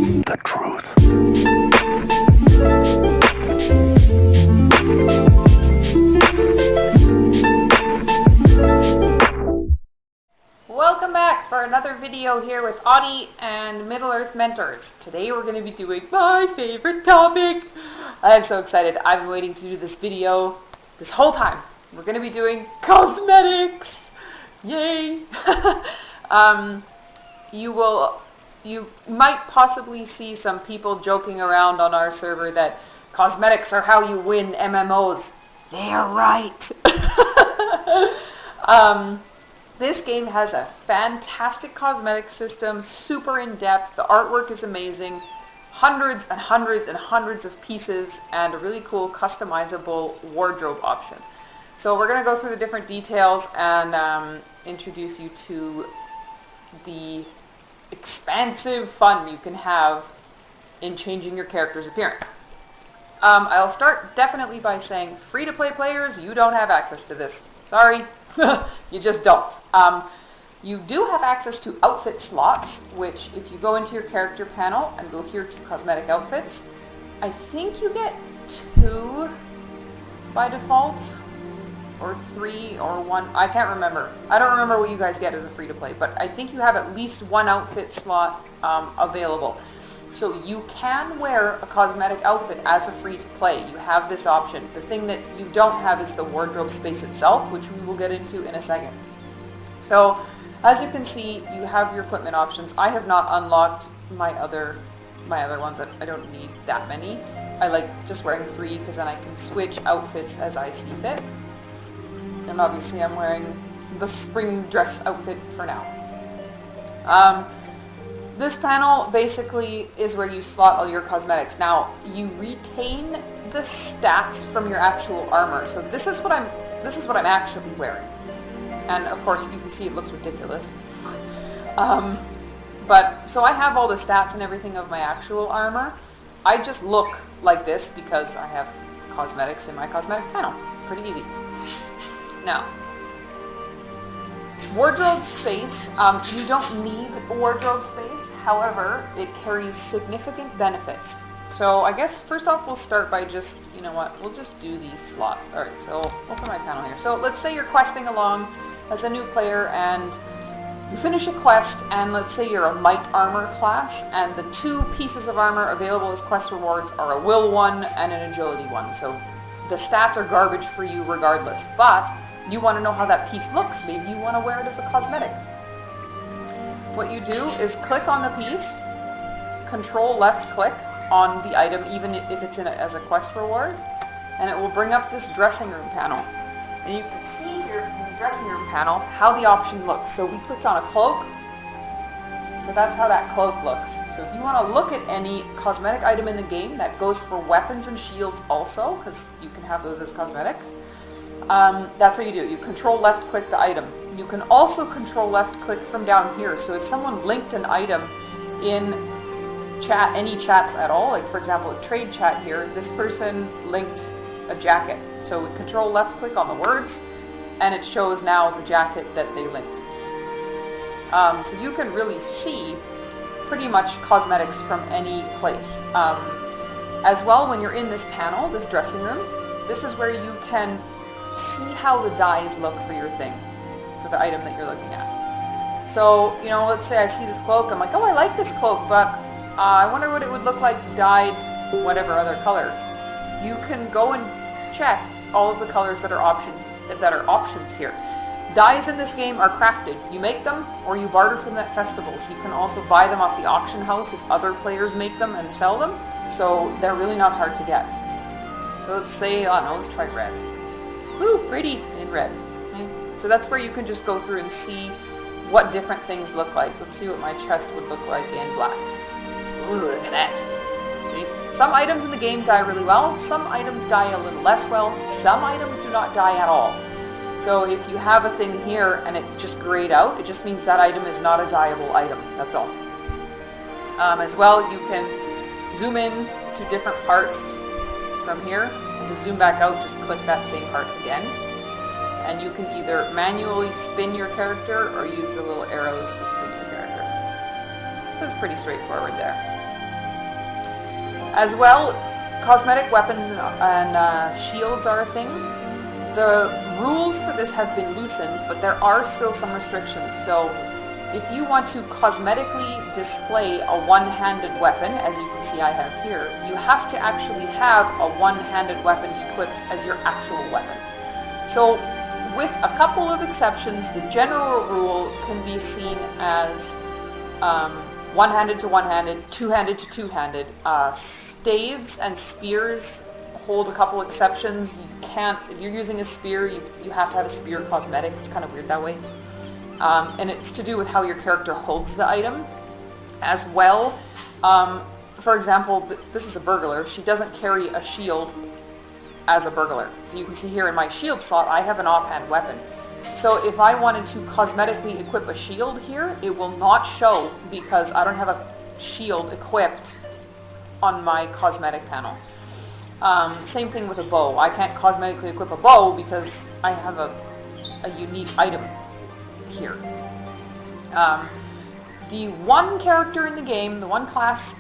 The truth. Welcome back for another video here with Audie and Middle-earth Mentors. Today we're going to be doing my favorite topic. I'm so excited. I've been waiting to do this video this whole time. We're going to be doing cosmetics. Yay! You might possibly see some people joking around on our server that cosmetics are how you win MMOs. They are right. This game has a fantastic cosmetic system, super in-depth, the artwork is amazing, hundreds and hundreds and hundreds of pieces, and a really cool customizable wardrobe option. So we're going to go through the different details and introduce you to the expansive fun you can have in changing your character's appearance. I'll start definitely by saying free-to-play players, you don't have access to this. Sorry, you just don't. You do have access to outfit slots, which if you go into your character panel and go here to cosmetic outfits, I think you get 2 by default, or 3 or 1, I can't remember. I don't remember what you guys get as a free-to-play, but I think you have at least 1 outfit slot available. So you can wear a cosmetic outfit as a free-to-play. You have this option. The thing that you don't have is the wardrobe space itself, which we will get into in a second. So as you can see, you have your equipment options. I have not unlocked my other ones. I don't need that many. I like just wearing 3 because then I can switch outfits as I see fit. And obviously I'm wearing the spring dress outfit for now. This panel basically is where you slot all your cosmetics. Now, you retain the stats from your actual armor. So this is what I'm actually wearing. And of course, you can see it looks ridiculous. But so I have all the stats and everything of my actual armor. I just look like this because I have cosmetics in my cosmetic panel. Pretty easy. Now, wardrobe space, you don't need wardrobe space, however, it carries significant benefits. So I guess first off we'll start by just, you know what, we'll just do these slots. Alright, so I'll open my panel here. So let's say you're questing along as a new player and you finish a quest and let's say you're a might armor class and the 2 pieces of armor available as quest rewards are a will 1 and an agility 1. So the stats are garbage for you regardless, but you want to know how that piece looks. Maybe you want to wear it as a cosmetic. What you do is click on the piece, control left click on the item even if it's as a quest reward, and it will bring up this dressing room panel. And you can see here in this dressing room panel how the option looks. So we clicked on a cloak, so that's how that cloak looks. So if you want to look at any cosmetic item in the game, that goes for weapons and shields also, because you can have those as cosmetics. That's what you do. You control left click the item. You can also control left click from down here. So if someone linked an item in chat, any chats at all, like for example a trade chat here, this person linked a jacket. So we control left click on the words and it shows now the jacket that they linked. So you can really see pretty much cosmetics from any place. As well, when you're in this panel, this dressing room, this is where you can see how the dyes look for your thing, for the item that you're looking at. So, you know, let's say I see this cloak, I'm like, oh, I like this cloak, but I wonder what it would look like dyed whatever other color. You can go and check all of the colors that are options here. Dyes in this game are crafted. You make them or you barter from them at festivals. You can also buy them off the auction house if other players make them and sell them. So they're really not hard to get. So let's say, I don't know, let's try red. Ooh, pretty in red. Okay. So that's where you can just go through and see what different things look like. Let's see what my chest would look like in black. Ooh, look at that. Okay. Some items in the game dye really well. Some items dye a little less well. Some items do not dye at all. So if you have a thing here and it's just grayed out, it just means that item is not a dyeable item. That's all. As well, you can zoom in to different parts from here. To zoom back out, just click that same part again. And you can either manually spin your character or use the little arrows to spin your character. So it's pretty straightforward there. As well, cosmetic weapons and shields are a thing. The rules for this have been loosened, but there are still some restrictions. So if you want to cosmetically display a one-handed weapon, as you can see I have here, you have to actually have a one-handed weapon equipped as your actual weapon. So with a couple of exceptions, the general rule can be seen as one-handed to one-handed, two-handed to two-handed. Staves and spears hold a couple exceptions. You can't, if you're using a spear, you have to have a spear cosmetic. It's kind of weird that way. And it's to do with how your character holds the item as well. For example, this is a burglar. She doesn't carry a shield as a burglar. So you can see here in my shield slot, I have an offhand weapon. So if I wanted to cosmetically equip a shield here, it will not show because I don't have a shield equipped on my cosmetic panel. Same thing with a bow. I can't cosmetically equip a bow because I have a unique item here. The one character in the game, the one class,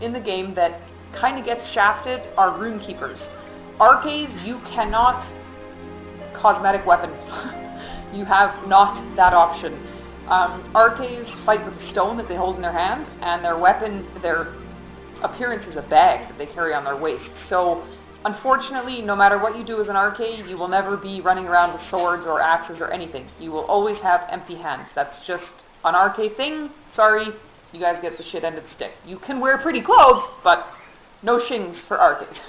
in the game that kind of gets shafted are runekeepers. Arches, you cannot cosmetic weapon. You have not that option. Arches fight with a stone that they hold in their hand, and their weapon, their appearance is a bag that they carry on their waist. So unfortunately, no matter what you do as an arcade, you will never be running around with swords or axes or anything. You will always have empty hands. That's just an arcade thing. Sorry, you guys get the shit end of the stick. You can wear pretty clothes, but no shings for arcades.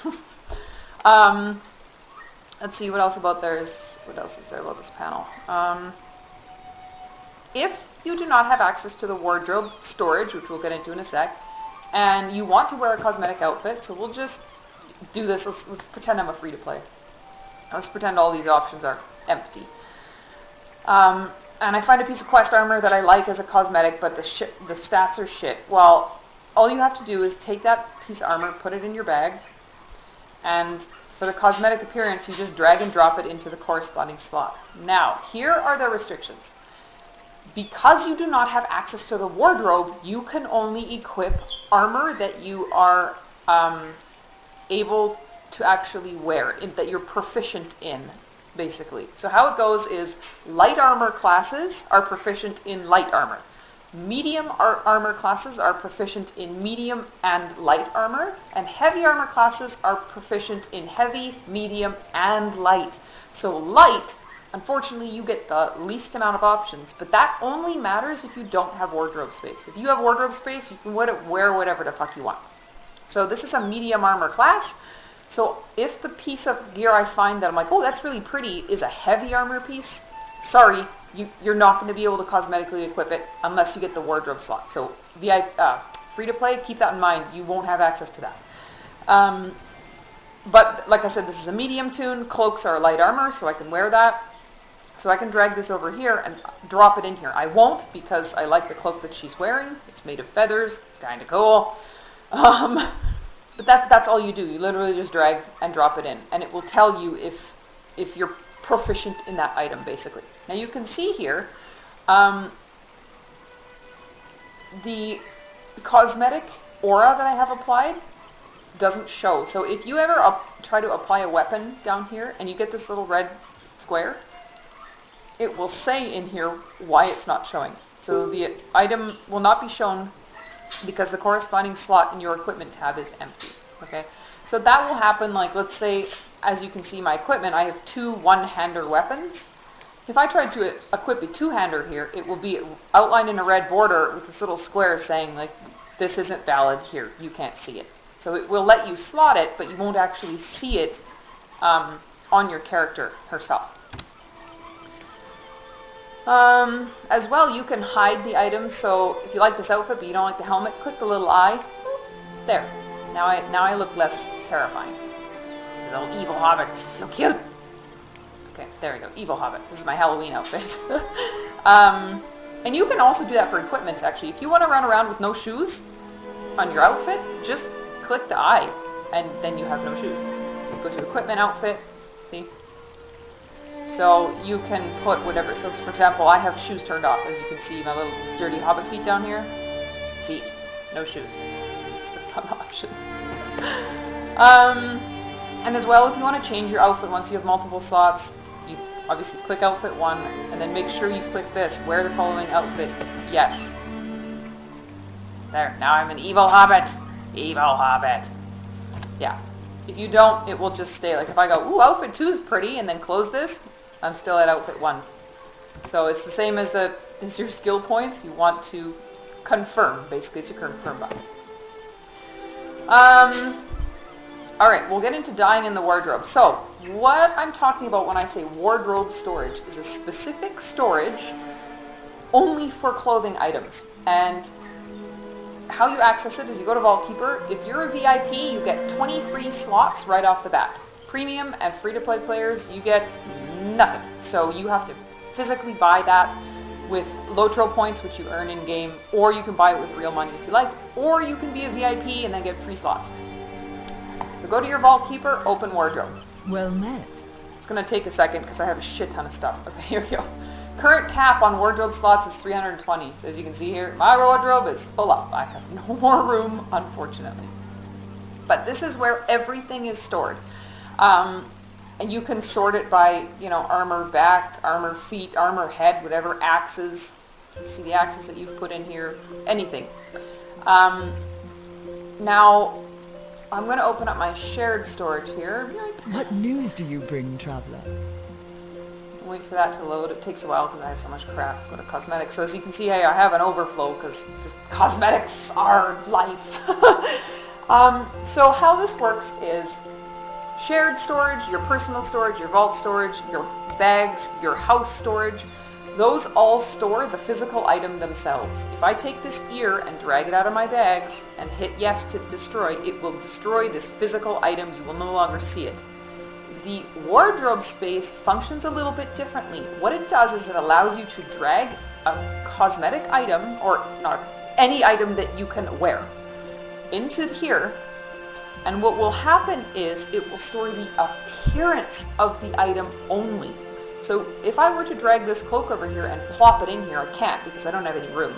Let's see what else about what else is there about this panel. If you do not have access to the wardrobe storage, which we'll get into in a sec, and you want to wear a cosmetic outfit, so we'll just do this. Let's pretend I'm a free-to-play. Let's pretend all these options are empty. And I find a piece of quest armor that I like as a cosmetic, but the stats are shit. Well, all you have to do is take that piece of armor, put it in your bag, and for the cosmetic appearance, you just drag and drop it into the corresponding slot. Now, here are the restrictions. Because you do not have access to the wardrobe, you can only equip armor that you are able to actually wear, that you're proficient in, basically. So how it goes is light armor classes are proficient in light armor. Medium armor classes are proficient in medium and light armor, and heavy armor classes are proficient in heavy, medium, and light. So light, unfortunately, you get the least amount of options, but that only matters if you don't have wardrobe space. If you have wardrobe space, you can wear whatever the fuck you want. So this is a medium armor class. So if the piece of gear I find that I'm like, oh, that's really pretty, is a heavy armor piece, sorry, you're not going to be able to cosmetically equip it unless you get the wardrobe slot. So free to play, keep that in mind. You won't have access to that. But like I said, this is a medium tune. Cloaks are light armor, so I can wear that. So I can drag this over here and drop it in here. I won't because I like the cloak that she's wearing. It's made of feathers. It's kind of cool. But that's all you do. You literally just drag and drop it in, and it will tell you if you're proficient in that item, basically. Now you can see here the cosmetic aura that I have applied doesn't show. So if you ever try to apply a weapon down here and you get this little red square, it will say in here why it's not showing. So the item will not be shown because the corresponding slot in your equipment tab is empty. Okay, so that will happen, like, let's say, as you can see my equipment, I have two one-hander weapons. If I tried to equip a two-hander here, it will be outlined in a red border with this little square saying, like, this isn't valid here, you can't see it. So it will let you slot it, but you won't actually see it on your character herself. As well, you can hide the item, so if you like this outfit but you don't like the helmet, click the little eye. There. Now I look less terrifying. See the little evil hobbit. She's so cute. Okay, there we go. Evil hobbit. This is my Halloween outfit. And you can also do that for equipment, actually. If you want to run around with no shoes on your outfit, just click the eye, and then you have no shoes. Go to equipment outfit. See? So you can put whatever. So for example, I have shoes turned off. As you can see, my little dirty hobbit feet down here. Feet. no shoes. It's just a fun option. And as well, if you want to change your outfit once you have multiple slots, you obviously click outfit 1, and then make sure you click this, wear the following outfit. Yes. There, now I'm an evil hobbit. Evil hobbit. Yeah. If you don't, it will just stay. Like if I go, ooh, outfit 2 is pretty, and then close this, I'm still at outfit 1. So it's the same as your skill points. You want to confirm. Basically, it's a confirm button. Alright, we'll get into dyeing in the wardrobe. So, what I'm talking about when I say wardrobe storage is a specific storage only for clothing items. And how you access it is you go to Vault Keeper. If you're a VIP, you get 20 free slots right off the bat. Premium and free-to-play players, you get nothing. So you have to physically buy that with LOTRO points, which you earn in-game, or you can buy it with real money if you like, or you can be a VIP and then get free slots. So go to your Vault Keeper, open wardrobe. Well met. It's going to take a second because I have a shit ton of stuff. Okay, here we go. Current cap on wardrobe slots is 320. So as you can see here, my wardrobe is full up. I have no more room, unfortunately. But this is where everything is stored. And you can sort it by, armor back, armor feet, armor head, whatever, axes. You see the axes that you've put in here, anything. Now, I'm going to open up my shared storage here. What news do you bring, traveler? Wait for that to load. It takes a while because I have so much crap. Go to cosmetics. So as you can see, I have an overflow because just cosmetics are life. So how this works is shared storage, your personal storage, your vault storage, your bags, your house storage. Those all store the physical item themselves. If I take this ear and drag it out of my bags and hit yes to destroy, it will destroy this physical item. You will no longer see it. The wardrobe space functions a little bit differently. What it does is it allows you to drag a cosmetic item, or not any item that you can wear, into here, and what will happen is it will store the appearance of the item only. So if I were to drag this cloak over here and plop it in here, I can't because I don't have any room.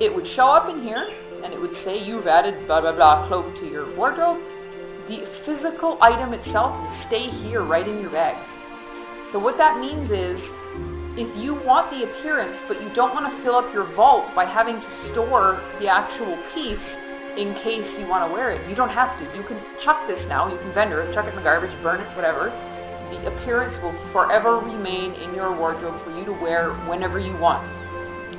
It would show up in here and it would say you've added blah blah blah cloak to your wardrobe. The physical item itself will stay here right in your bags. So what that means is if you want the appearance but you don't want to fill up your vault by having to store the actual piece in case you want to wear it, you don't have to. You can chuck this now, you can vendor it, chuck it in the garbage, burn it, whatever. The appearance will forever remain in your wardrobe for you to wear whenever you want.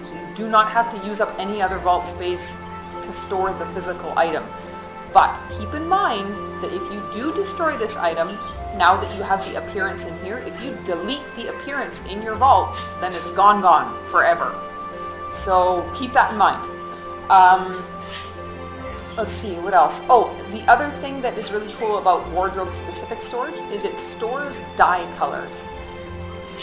So you do not have to use up any other vault space to store the physical item. But keep in mind that if you do destroy this item, now that you have the appearance in here, if you delete the appearance in your vault, then it's gone forever. So keep that in mind. Let's see, what else? Oh, the other thing that is really cool about wardrobe-specific storage is it stores dye colors.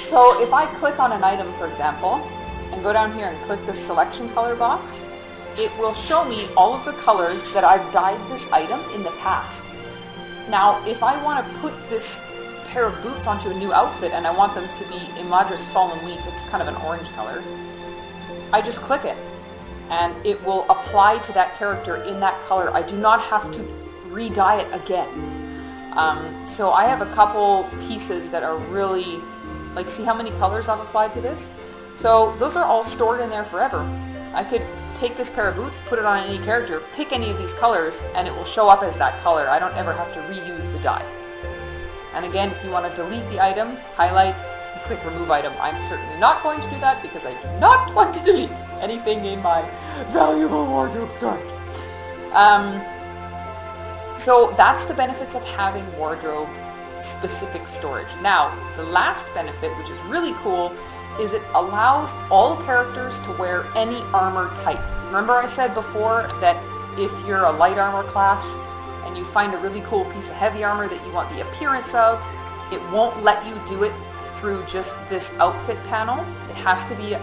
So if I click on an item, for example, and go down here and click the selection color box, it will show me all of the colors that I've dyed this item in the past. Now, if I want to put this pair of boots onto a new outfit and I want them to be Imadra's Fallen Leaf, it's kind of an orange color, I just click it. And it will apply to that character in that color. I do not have to re-dye it again. So I have a couple pieces that are really, like, see how many colors I've applied to this? So those are all stored in there forever. I could take this pair of boots, put it on any character, pick any of these colors, and it will show up as that color. I don't ever have to reuse the dye. And again, if you want to delete the item, highlight, click remove item. I'm certainly not going to do that because I do not want to delete anything in my valuable wardrobe storage. So that's the benefits of having wardrobe specific storage. Now, the last benefit, which is really cool, is it allows all characters to wear any armor type. Remember I said before that if you're a light armor class and you find a really cool piece of heavy armor that you want the appearance of, it won't let you do it through just this outfit panel. It has to be an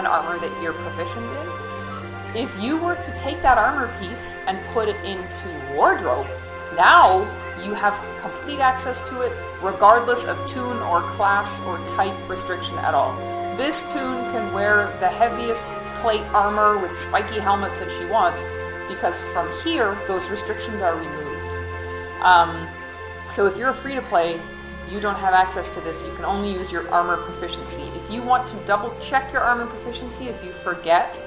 armor that you're proficient in. If you were to take that armor piece and put it into wardrobe, now you have complete access to it regardless of toon or class or type restriction at all. This toon can wear the heaviest plate armor with spiky helmets that she wants, because from here, those restrictions are removed. So if you're a free-to-play, you don't have access to this. You can only use your armor proficiency. If you want to double check your armor proficiency, if you forget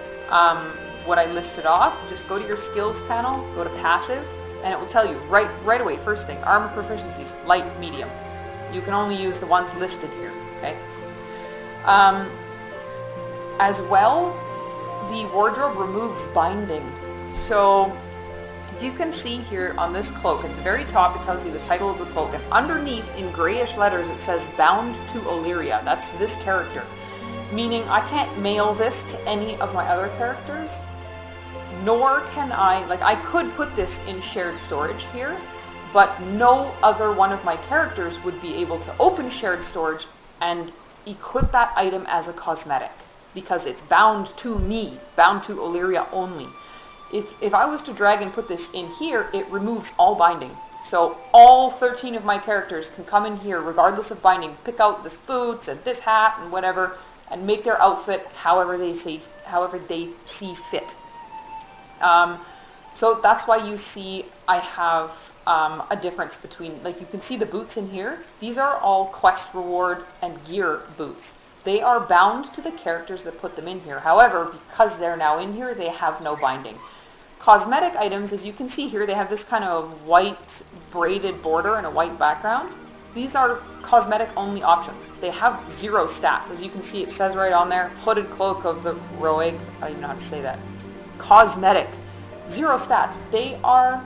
what I listed off, just go to your skills panel, go to passive, and it will tell you right away, first thing, armor proficiencies, light, medium. You can only use the ones listed here, okay? As well, the wardrobe removes binding. So if you can see here on this cloak, at the very top it tells you the title of the cloak, and underneath in grayish letters it says Bound to Illyria. That's this character. Meaning I can't mail this to any of my other characters, nor can I, like I could put this in shared storage here, but no other one of my characters would be able to open shared storage and equip that item as a cosmetic, because it's bound to me, bound to Illyria only. If I was to drag and put this in here, it removes all binding. So all 13 of my characters can come in here regardless of binding, pick out this boots and this hat and whatever, and make their outfit however they see fit. So that's why you see I have a difference between, like you can see the boots in here. These are all quest reward and gear boots. They are bound to the characters that put them in here. However, because they're now in here, they have no binding. Cosmetic items, as you can see here, they have this kind of white braided border and a white background. These are cosmetic only options. They have 0 stats. As you can see, it says right on there, hooded cloak of the Roeg. I don't even know how to say that. Cosmetic. 0 stats. They are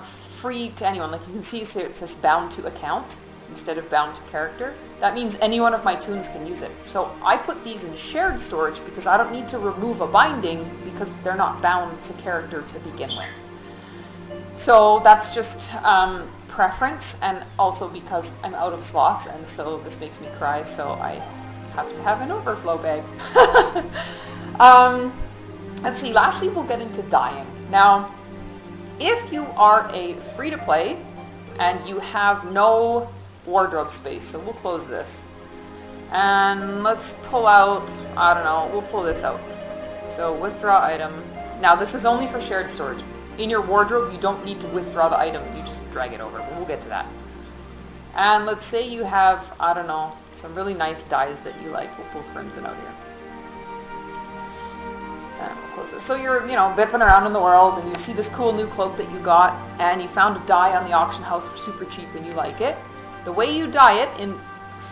free to anyone. Like you can see, it says bound to account instead of bound to character. That means any one of my toons can use it. So I put these in shared storage because I don't need to remove a binding because they're not bound to character to begin with. So that's just preference, and also because I'm out of slots, and so this makes me cry, so I have to have an overflow bag. Let's see, lastly we'll get into dyeing. Now, if you are a free-to-play and you have no wardrobe space, so we'll close this and let's pull out, I don't know, we'll pull this out. So withdraw item. Now this is only for shared storage. In your wardrobe you don't need to withdraw the item, you just drag it over, but we'll get to that. And let's say you have, I don't know, some really nice dyes that you like. We'll pull crimson out here. And we'll close it. So you're, bipping around in the world and you see this cool new cloak that you got and you found a dye on the auction house for super cheap and you like it. The way you dye it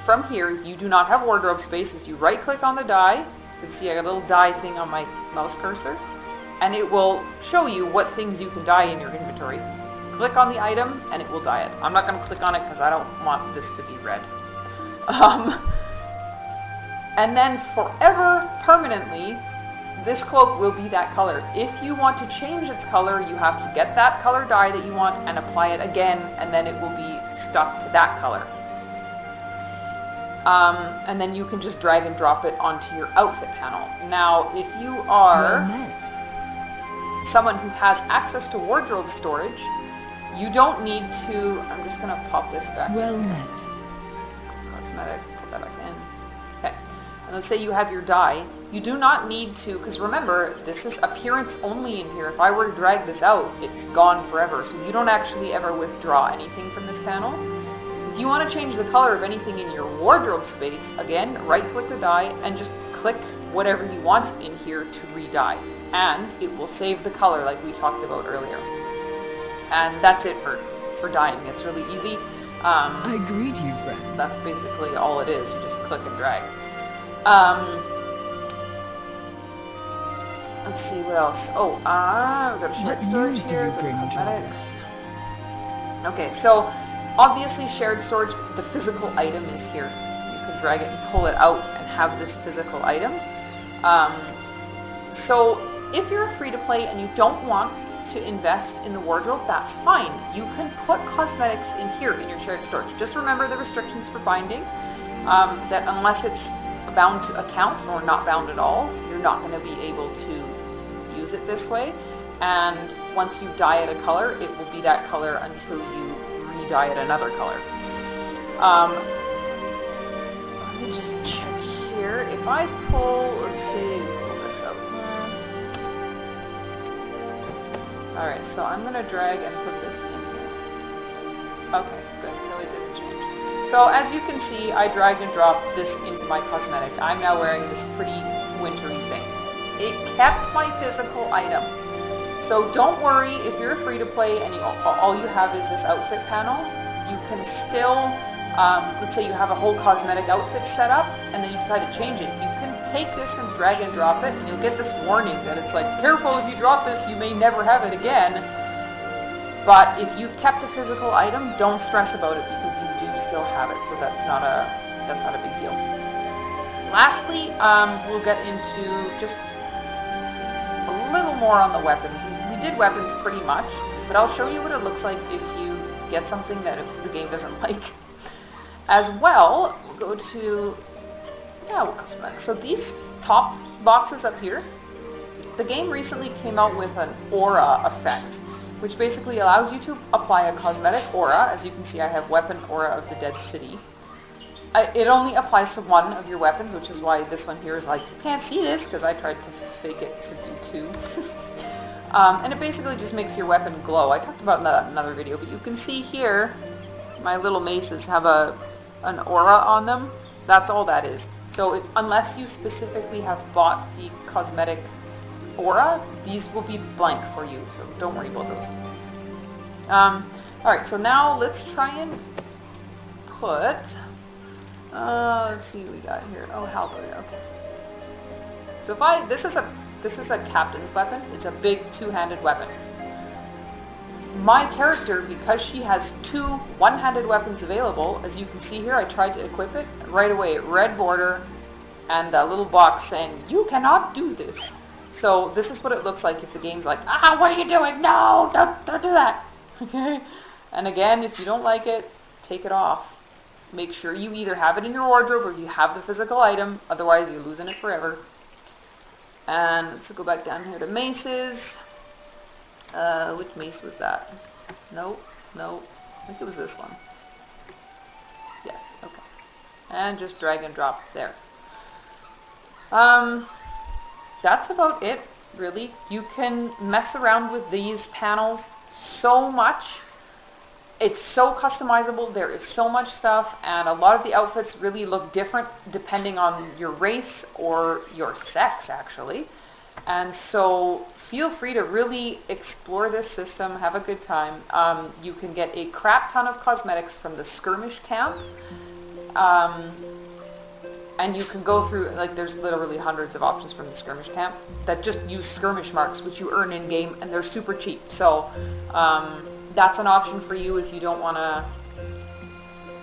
from here, if you do not have wardrobe space, is you right click on the dye. You can see I got a little dye thing on my mouse cursor, and it will show you what things you can dye in your inventory. Click on the item and it will dye it. I'm not going to click on it because I don't want this to be red. And then forever, permanently, this cloak will be that color. If you want to change its color, you have to get that color dye that you want and apply it again, and then it will be stuck to that color. And then you can just drag and drop it onto your outfit panel. Now, if you are someone who has access to wardrobe storage, you don't need to, I'm just going to pop this back. Well met. Cosmetic, put that back in. Okay. And let's say you have your dye. You do not need to, because remember, this is appearance only in here. If I were to drag this out, it's gone forever. So you don't actually ever withdraw anything from this panel. If you want to change the color of anything in your wardrobe space, again, right-click the dye and just click whatever you want in here to re-dye. And it will save the color like we talked about earlier. And that's it for dyeing. It's really easy. I greet you, friend. That's basically all it is. You just click and drag. Let's see what else. Oh, we've got a shared storage here. Go to cosmetics. Okay, so obviously shared storage, the physical item is here. You can drag it and pull it out and have this physical item. So if you're free to play and you don't want to invest in the wardrobe, that's fine. You can put cosmetics in here in your shared storage. Just remember the restrictions for binding, that unless it's bound to account or not bound at all, you're not going to be able to use it this way. And once you dye it a color, it will be that color until you re-dye it another color. Let me just check here. If I pull, let's see, pull this so... Alright, so I'm gonna drag and put this in here. Okay, good, so it didn't change. So as you can see, I dragged and dropped this into my cosmetic. I'm now wearing this pretty wintry thing. It kept my physical item. So don't worry if you're free to play and all you have is this outfit panel. You can still, let's say you have a whole cosmetic outfit set up and then you decide to change it. You can take this and drag and drop it and you'll get this warning that it's like, careful, if you drop this you may never have it again. But if you've kept the physical item, don't stress about it because you do still have it. So that's not a big deal. Lastly, we'll get into just a little more on the weapons. We did weapons pretty much, but I'll show you what it looks like if you get something that the game doesn't like. As well, we'll go to, cosmetics. So these top boxes up here, the game recently came out with an aura effect, which basically allows you to apply a cosmetic aura. As you can see, I have Weapon Aura of the Dead City. It only applies to one of your weapons, which is why this one here is like, you can't see this, because I tried to fake it to do two. And it basically just makes your weapon glow. I talked about that in another video, but you can see here, my little maces have an aura on them. That's all that is. So unless you specifically have bought the cosmetic aura, these will be blank for you, so don't worry about those. Alright, so now let's try and put... let's see what we got here. Oh, halberd. Okay. So this is a captain's weapon. It's a big two-handed weapon. My character, because she has two one-handed weapons available, as you can see here, I tried to equip it right away. Red border and a little box saying, "You cannot do this." So this is what it looks like if the game's like, what are you doing? No, don't do that. Okay. And again, if you don't like it, take it off. Make sure you either have it in your wardrobe or you have the physical item, otherwise you're losing it forever. And let's go back down here to maces. Which mace was that? No, I think it was this one. Yes, okay. And just drag and drop there. That's about it, really. You can mess around with these panels so much. It's so customizable, there is so much stuff, and a lot of the outfits really look different depending on your race or your sex, actually. And so feel free to really explore this system, have a good time. You can get a crap ton of cosmetics from the skirmish camp. And you can go through, like, there's literally hundreds of options from the skirmish camp that just use skirmish marks, which you earn in-game, and they're super cheap. So, that's an option for you if you don't want to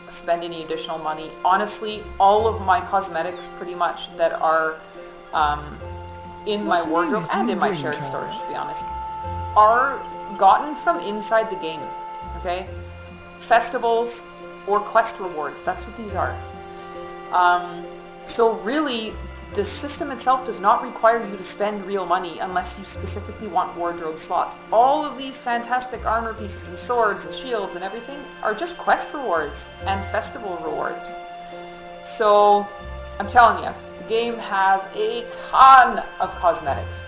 spend any additional money. Honestly, all of my cosmetics, pretty much, that are in my wardrobe and in my shared storage, to be honest, are gotten from inside the game, okay? Festivals or quest rewards, that's what these are. So really, the system itself does not require you to spend real money unless you specifically want wardrobe slots. All of these fantastic armor pieces and swords and shields and everything are just quest rewards and festival rewards. So, I'm telling you, the game has a ton of cosmetics.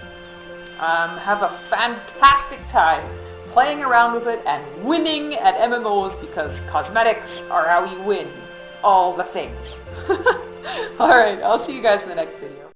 Have a fantastic time playing around with it and winning at MMOs because cosmetics are how you win all the things. Alright, I'll see you guys in the next video.